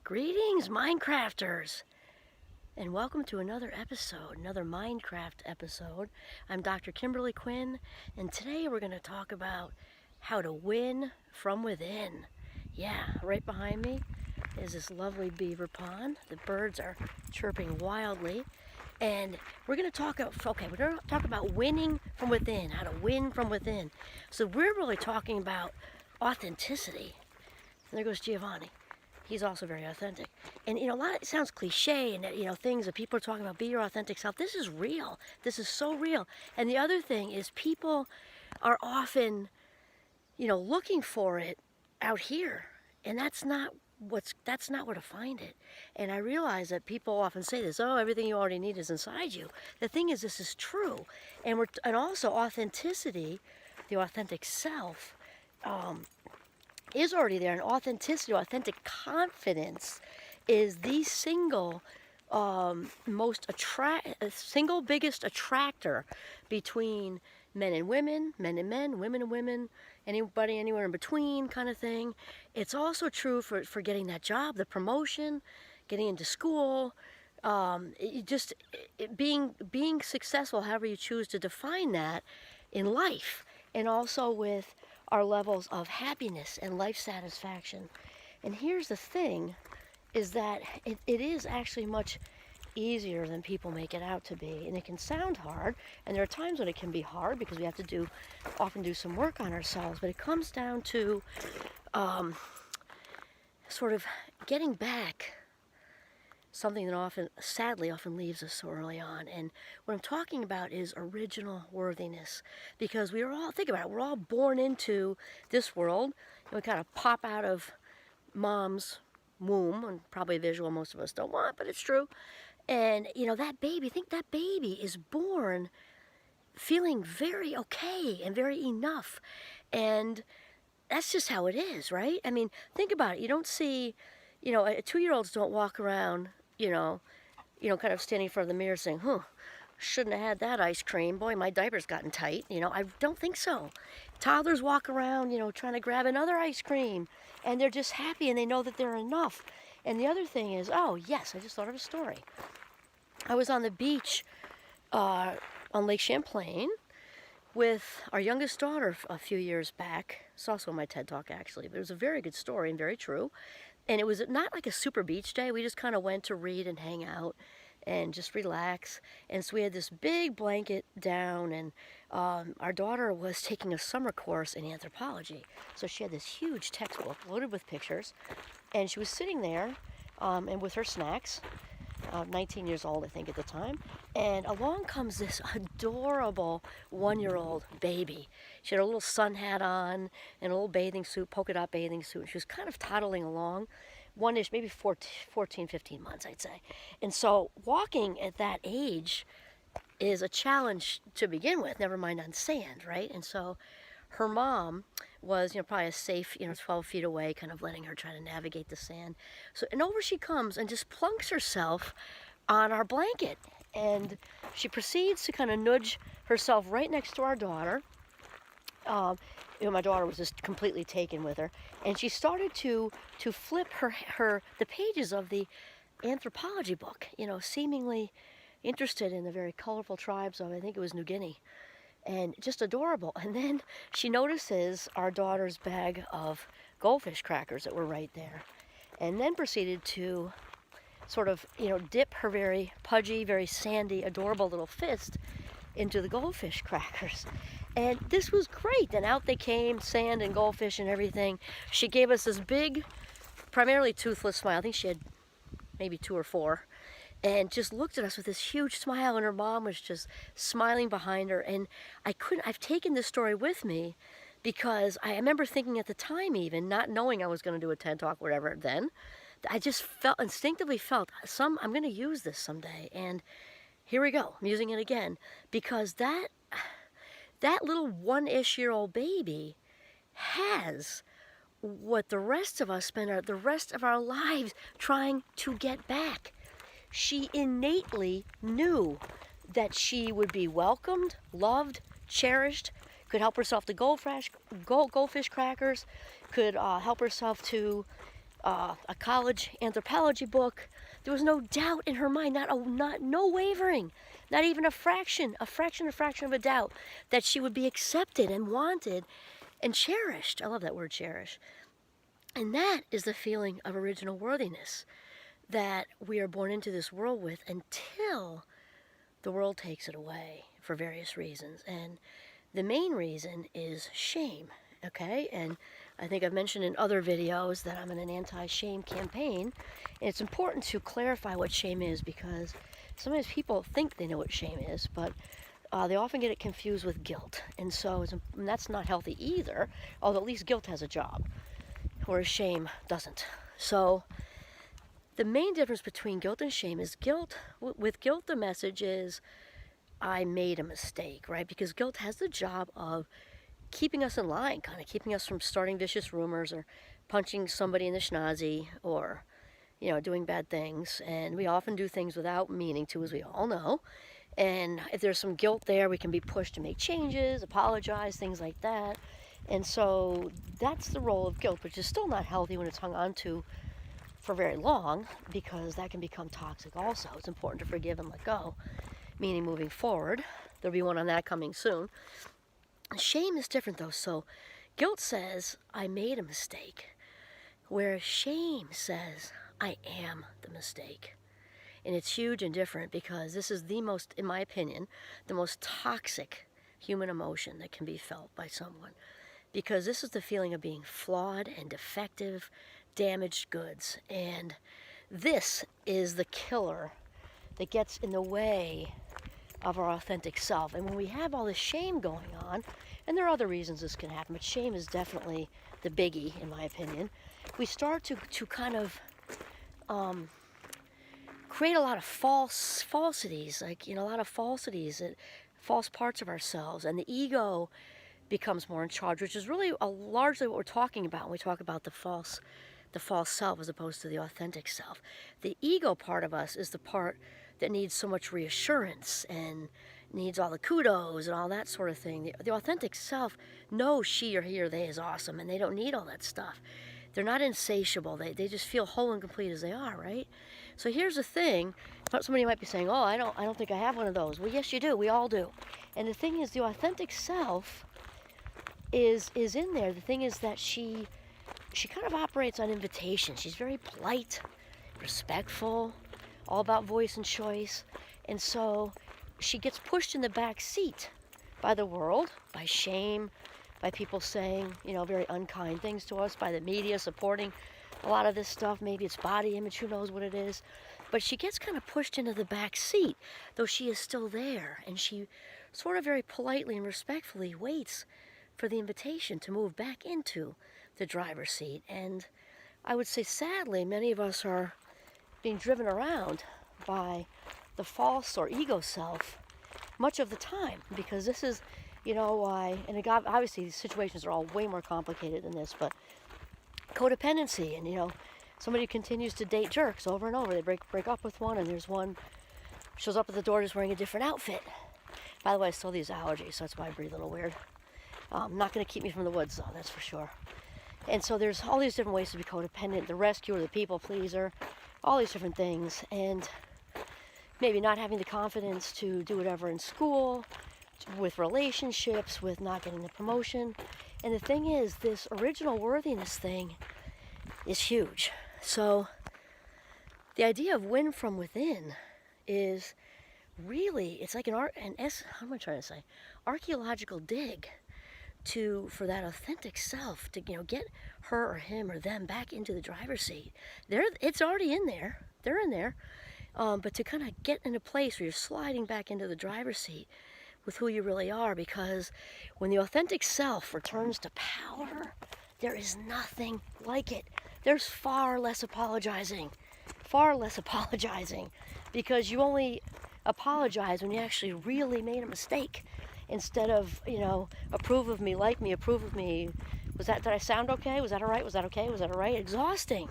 Greetings, Mindcrafters, and welcome to another episode, another Mindcraft episode. I'm Dr. Kimberly Quinn, and today we're going to talk about how to win from within. Yeah, right behind me is this lovely beaver pond. The birds are chirping wildly, and we're going to talk about winning from within, how to win from within. So we're really talking about authenticity. And there goes Giovanni. He's also very authentic. And, it sounds cliche and, things that people are talking about, be your authentic self. This is real. This is so real. And the other thing is people are often, looking for it out here. And that's not where to find it. And I realize that people often say this, oh, everything you already need is inside you. The thing is, this is true. And also authenticity, the authentic self, is already there. And authenticity, authentic confidence is the single biggest attractor between men and women, men and men, women and women, anybody anywhere in between kind of thing. It's also true for getting that job, the promotion, getting into school, being successful, however you choose to define that in life, and also with our levels of happiness and life satisfaction. And here's the thing, is that it is actually much easier than people make it out to be. And it can sound hard, and there are times when it can be hard because we have to often do some work on ourselves, but it comes down to sort of getting back something that sadly often leaves us so early on. And what I'm talking about is original worthiness. Because think about it, we're all born into this world. We kind of pop out of mom's womb, and probably a visual most of us don't want, but it's true. And, that baby is born feeling very okay and very enough. And that's just how it is, right? I mean, think about it. You don't see, 2-year-olds don't walk around, kind of standing in front of the mirror saying, shouldn't have had that ice cream. Boy, my diaper's gotten tight. I don't think so. Toddlers walk around, trying to grab another ice cream, and they're just happy and they know that they're enough. And the other thing is, oh, yes, I just thought of a story. I was on the beach on Lake Champlain with our youngest daughter a few years back. It's also in my TED Talk, actually, but it was a very good story and very true. And it was not like a super beach day. We just kind of went to read and hang out and just relax. And so we had this big blanket down, and our daughter was taking a summer course in anthropology. So she had this huge textbook loaded with pictures, and she was sitting there and with her snacks, 19 years old, I think, at the time. And along comes this adorable 1-year-old baby. She had a little sun hat on and a little bathing suit, polka dot bathing suit. And she was kind of toddling along, one-ish, maybe 14, 15 months, I'd say. And so walking at that age is a challenge to begin with, never mind on sand, right? And so her mom was, probably a safe, 12 feet away, kind of letting her try to navigate the sand. And over she comes and just plunks herself on our blanket. And she proceeds to kind of nudge herself right next to our daughter. My daughter was just completely taken with her. And she started to flip the pages of the anthropology book, seemingly interested in the very colorful tribes of, I think it was New Guinea. And just adorable. And then she notices our daughter's bag of goldfish crackers that were right there. And then proceeded to sort of, dip her very pudgy, very sandy, adorable little fist into the goldfish crackers. And this was great. And out they came, sand and goldfish and everything. She gave us this big, primarily toothless smile. I think she had maybe 2 or 4. And just looked at us with this huge smile, and her mom was just smiling behind her. And I've taken this story with me because I remember thinking at the time, even not knowing I was going to do a TED Talk, whatever, then I just instinctively felt I'm going to use this someday. And here we go, I'm using it again, because that little 1-ish-year-old baby has what the rest of us spend the rest of our lives trying to get back. She innately knew that she would be welcomed, loved, cherished, could help herself to goldfish crackers, could help herself to a college anthropology book. There was no doubt in her mind, no wavering, not even a fraction of a doubt that she would be accepted and wanted and cherished. I love that word, cherish. And that is the feeling of original worthiness that we are born into this world with until the world takes it away for various reasons. And the main reason is shame, okay? And I think I've mentioned in other videos that I'm in an anti-shame campaign. And it's important to clarify what shame is, because sometimes people think they know what shame is, but they often get it confused with guilt. And so and that's not healthy either, although at least guilt has a job, whereas shame doesn't. So the main difference between guilt and shame is with guilt, the message is, I made a mistake, right? Because guilt has the job of keeping us in line, kind of keeping us from starting vicious rumors or punching somebody in the schnozy or, doing bad things. And we often do things without meaning to, as we all know. And if there's some guilt there, we can be pushed to make changes, apologize, things like that. And so that's the role of guilt, which is still not healthy when it's hung on to for very long, because that can become toxic also. It's important to forgive and let go, meaning moving forward. There'll be one on that coming soon. Shame is different though. So guilt says, I made a mistake, whereas shame says, I am the mistake. And it's huge and different, because this is the most, in my opinion, the most toxic human emotion that can be felt by someone. Because this is the feeling of being flawed and defective, damaged goods. And this is the killer that gets in the way of our authentic self. And when we have all this shame going on, and there are other reasons this can happen, but shame is definitely the biggie, in my opinion, we start to kind of create a lot of falsities, a lot of falsities, false parts of ourselves, and the ego becomes more in charge, which is really largely what we're talking about when we talk about the false self as opposed to the authentic self. The ego part of us is the part that needs so much reassurance and needs all the kudos and all that sort of thing. The authentic self knows she or he or they is awesome, and they don't need all that stuff. They're not insatiable. They just feel whole and complete as they are, right? So here's the thing. Somebody might be saying, oh, I don't think I have one of those. Well, yes, you do. We all do. And the thing is, the authentic self is in there. The thing is that she kind of operates on invitation. She's very polite, respectful, all about voice and choice. And so she gets pushed in the back seat by the world, by shame, by people saying, very unkind things to us, by the media supporting a lot of this stuff. Maybe it's body image, who knows what it is. But she gets kind of pushed into the back seat, though she is still there. And she sort of very politely and respectfully waits for the invitation to move back into the driver's seat. And I would say, sadly, many of us are being driven around by the false or ego self much of the time, because this is, why, and obviously these situations are all way more complicated than this, but codependency, and somebody continues to date jerks over and over. They break up with one, and there's one shows up at the door just wearing a different outfit. By the way, I still have these allergies, so that's why I breathe a little weird. Not going to keep me from the woods, though, that's for sure. And so there's all these different ways to be codependent, the rescuer, the people pleaser, all these different things. And maybe not having the confidence to do whatever in school, with relationships, with not getting the promotion. And the thing is, this original worthiness thing is huge. So the idea of win from within is really, it's like how am I trying to say? Archaeological dig for that authentic self to, get her or him or them back into the driver's seat. It's already in there. They're in there. But to kind of get in a place where you're sliding back into the driver's seat with who you really are, because when the authentic self returns to power, there is nothing like it. There's far less apologizing, because you only apologize when you actually really made a mistake, instead of, approve of me, like me, approve of me. Did I sound okay? Was that all right? Was that okay? Was that all right? Exhausting.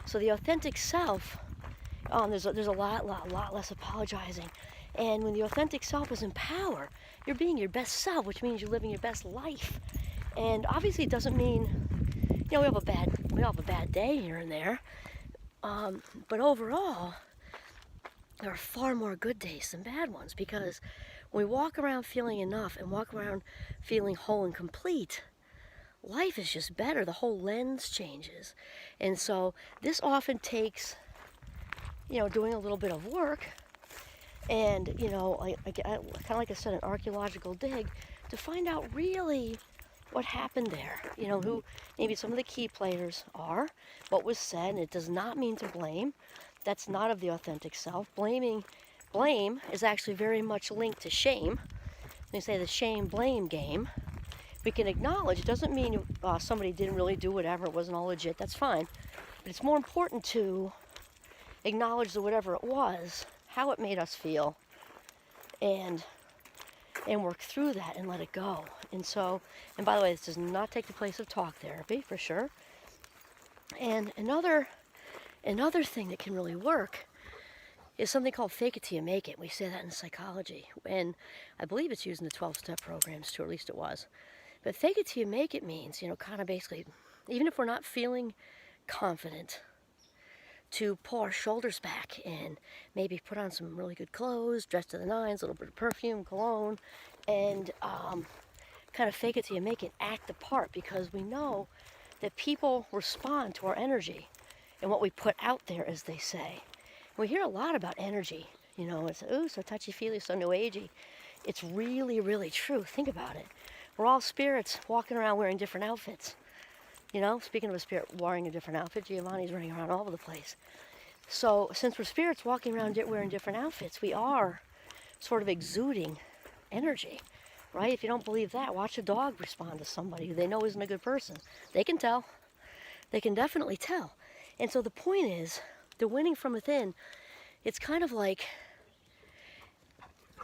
So the authentic self, there's a lot less apologizing. And when the authentic self is in power, you're being your best self, which means you're living your best life. And obviously it doesn't mean we all have a bad day here and there. But overall, there are far more good days than bad ones, because when we walk around feeling enough and walk around feeling whole and complete, life is just better. The whole lens changes. And so this often takes, doing a little bit of work and, kind of like I said, an archaeological dig to find out really what happened there. Who maybe some of the key players are, what was said. And it does not mean to blame. That's not of the authentic self. Blame is actually very much linked to shame. They say the shame-blame game. We can acknowledge, it doesn't mean somebody didn't really do whatever, it wasn't all legit, that's fine. But it's more important to acknowledge that whatever it was, how it made us feel, and work through that and let it go. And by the way, this does not take the place of talk therapy, for sure. And another thing that can really work is something called fake it till you make it. We say that in psychology, and I believe it's used in the 12-step programs too, or at least it was. But fake it till you make it means, kind of basically, even if we're not feeling confident, to pull our shoulders back and maybe put on some really good clothes, dress to the nines, a little bit of perfume, cologne, and kind of fake it till you make it, act the part, because we know that people respond to our energy and what we put out there, as they say. We hear a lot about energy, it's, ooh, so touchy-feely, so new agey. It's really, really true. Think about it. We're all spirits walking around wearing different outfits. Speaking of a spirit wearing a different outfit, Giovanni's running around all over the place. So since we're spirits walking around wearing different outfits, we are sort of exuding energy, right? If you don't believe that, watch a dog respond to somebody who they know isn't a good person. They can tell. They can definitely tell. And so the point is, the winning from within, it's kind of like,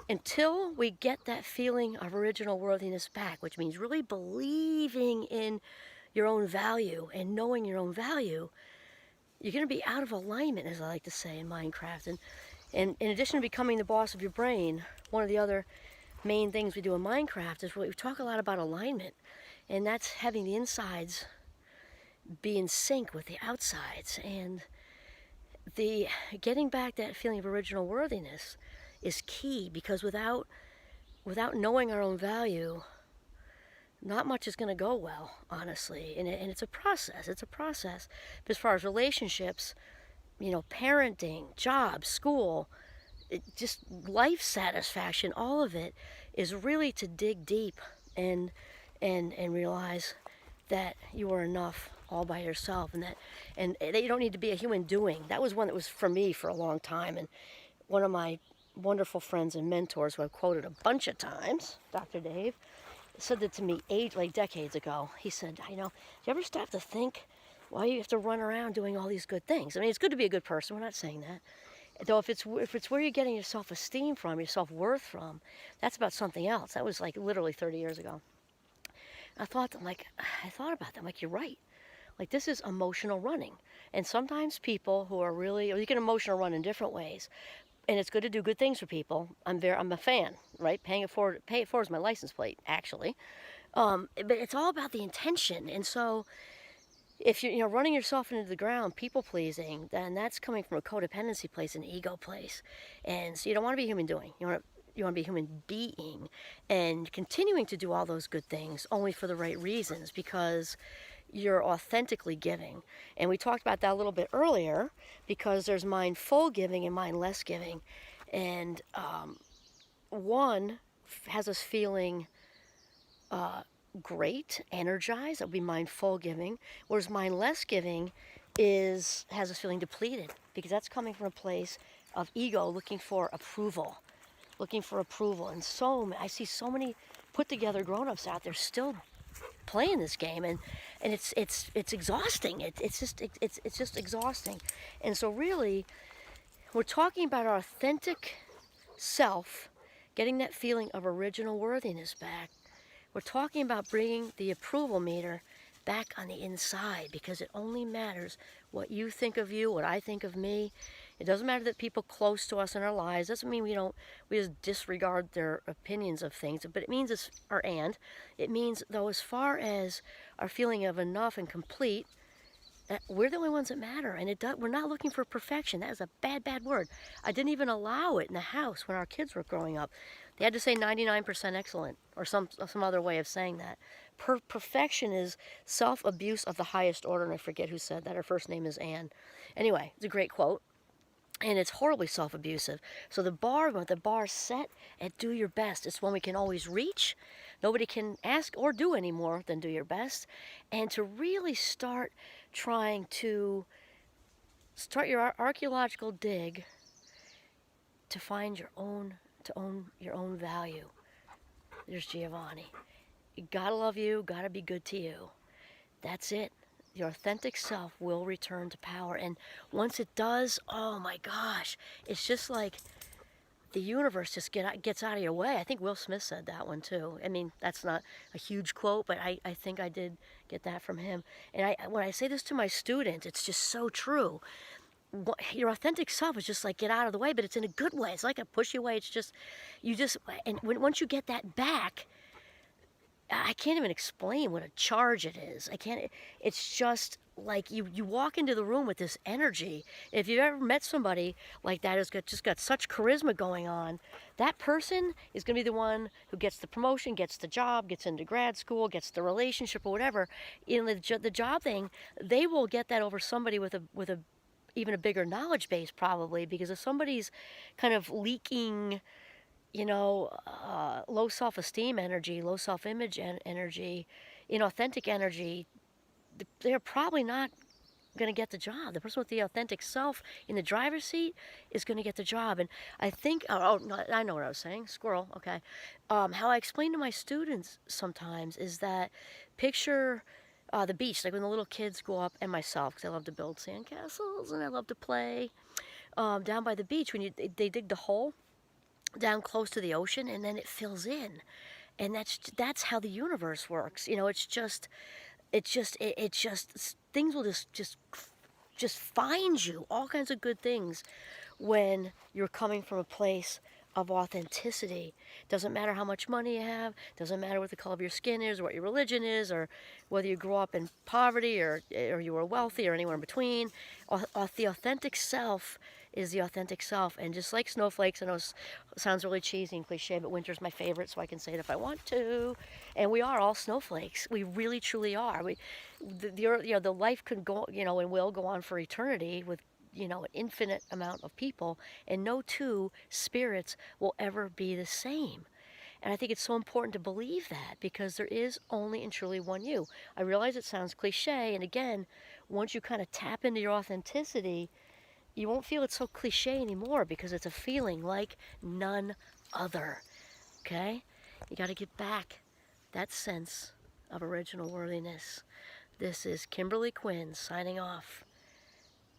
until we get that feeling of original worthiness back, which means really believing in your own value and knowing your own value, you're going to be out of alignment, as I like to say in Mindcraft. And in addition to becoming the boss of your brain, one of the other main things we do in Mindcraft is we talk a lot about alignment, and that's having the insides be in sync with the outsides. And the getting back that feeling of original worthiness is key, because without knowing our own value, not much is going to go well, honestly. And it's a process. It's a process. But as far as relationships, parenting, job, school, just life satisfaction, all of it is really to dig deep and realize that you are enough all by yourself, and that you don't need to be a human doing. That was one that was for me for a long time. And one of my wonderful friends and mentors, who I've quoted a bunch of times, Dr. Dave, said that to me decades ago. He said, do you ever stop to think why you have to run around doing all these good things? I mean, it's good to be a good person. We're not saying that. Though if it's where you're getting your self-esteem from, your self-worth from, that's about something else. That was like literally 30 years ago. I thought about that. You're right. This is emotional running. And sometimes people who are really, you can emotional run in different ways. And it's good to do good things for people. I'm a fan, right? Pay it forward is my license plate, actually. But it's all about the intention. And so if you're running yourself into the ground, people pleasing, then that's coming from a codependency place, an ego place. And so you don't want to be human doing. You want to be human being, and continuing to do all those good things only for the right reasons, because you're authentically giving. And we talked about that a little bit earlier, because there's mindful giving and mindless giving. And one has us feeling great, energized. That would be mindful giving. Whereas mindless giving has us feeling depleted, because that's coming from a place of ego, looking for approval. And I see so many put together grown-ups out there still playing this game, and it's exhausting. It's just exhausting. And so really, we're talking about our authentic self, getting that feeling of original worthiness back. We're talking about bringing the approval meter back on the inside, because it only matters what you think of you, what I think of me. It doesn't matter that people close to us in our lives. Doesn't mean we just disregard their opinions of things. But it means it means, though, as far as our feeling of enough and complete, we're the only ones that matter. And we're not looking for perfection. That is a bad, bad word. I didn't even allow it in the house when our kids were growing up. They had to say 99% excellent, or some other way of saying that. Perfection is self-abuse of the highest order, and I forget who said that. Her first name is Anne. Anyway, it's a great quote. And it's horribly self-abusive. So the bar set at do your best. It's one we can always reach. Nobody can ask or do any more than do your best. And to really start trying to start your archaeological dig to find your own, to own your own value. There's Giovanni. You gotta love you, gotta be good to you. That's it. Your authentic self will return to power. And once it does, oh my gosh, it's just like the universe just gets out of your way. I think Will Smith said that one too. I mean, that's not a huge quote, but I think I did get that from him. And when I say this to my students, it's just so true. Your authentic self is just like get out of the way, but it's in a good way. It's like a pushy way. It's just, and once you get that back, I can't even explain what a charge it is. It's just like you walk into the room with this energy. If you've ever met somebody like that who's just got such charisma going on, that person is going to be the one who gets the promotion, gets the job, gets into grad school, gets the relationship or whatever. In the job thing, they will get that over somebody with a even a bigger knowledge base probably, because if somebody's kind of leaking low self-esteem energy, low self-image energy, inauthentic energy, they're probably not going to get the job. The person with the authentic self in the driver's seat is going to get the job. And I think, no, I know what I was saying, squirrel, okay. How I explain to my students sometimes is that picture the beach, like when the little kids go up, and myself, because I love to build sandcastles and I love to play down by the beach, when they dig the hole down close to the ocean, and then it fills in, and that's how the universe works. It's just things will just find you, all kinds of good things, when you're coming from a place of authenticity. Doesn't matter how much money you have, doesn't matter what the color of your skin is, or what your religion is, or whether you grew up in poverty or you were wealthy or anywhere in between. The authentic self is the authentic self. And just like snowflakes, I know it sounds really cheesy and cliche, but winter's my favorite, so I can say it if I want to. And we are all snowflakes. We really truly are. The life could go, and will go on for eternity with an infinite amount of people, and no two spirits will ever be the same. And I think it's so important to believe that, because there is only and truly one you. I realize it sounds cliche, and again, once you kind of tap into your authenticity, you won't feel it so cliche anymore, because it's a feeling like none other. Okay? You got to get back that sense of original worthiness. This is Kimberly Quinn signing off.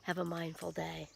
Have a mindful day.